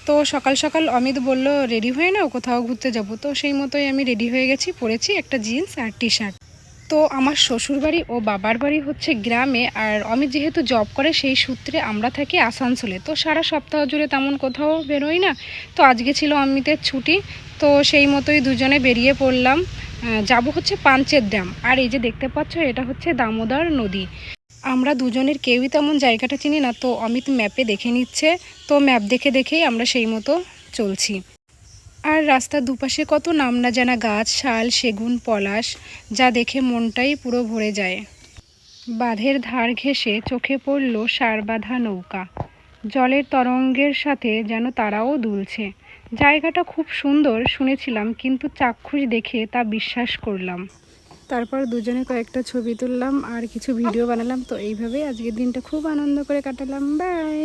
তো সকাল সকাল অমিত বলল রেডি হয়ে নাও, কোথাও ঘুরতে যাব। তো সেই মতোই আমি রেডি হয়ে গেছি, পরেছি একটা জিন্স আর টি শার্ট। তো আমার শ্বশুরবাড়ি ও বাবার বাড়ি হচ্ছে গ্রামে, আর অমিত যেহেতু জব করে সেই সূত্রে আমরা থাকি আসানসোলে। তো সারা সপ্তাহ জুড়ে তেমন কোথাও বেরোই না। তো আজকে ছিল অমিতের ছুটি, তো সেই মতোই দুজনে বেরিয়ে পড়লাম। যাব হচ্ছে পাঞ্চেত ড্যাম। আর এই যে দেখতে পাচ্ছ, এটা হচ্ছে দামোদর নদী। আমরা দুজনের কেউই তেমন জায়গাটা চিনি না, তো অমিত ম্যাপে দেখে নিচ্ছে। তো ম্যাপ দেখে দেখেই আমরা সেই মতো চলছি। আর রাস্তার দুপাশে কত নাম না জানা গাছ, শাল, সেগুন, পলাশ, যা দেখে মনটাই পুরো ভরে যায়। বাঁধের ধার ঘেঁষে চোখে পড়ল সারবাঁধা নৌকা, জলের তরঙ্গের সাথে যেন তারাও দুলছে। জায়গাটা খুব সুন্দর শুনেছিলাম, কিন্তু চাক্ষুষ দেখে তা বিশ্বাস করলাম। তারপর দুজনে কয়েকটা ছবি তুললাম আর কিছু ভিডিও বানালাম। তো এইভাবেই আজকের দিনটা খুব আনন্দ করে কাটালাম। বাই।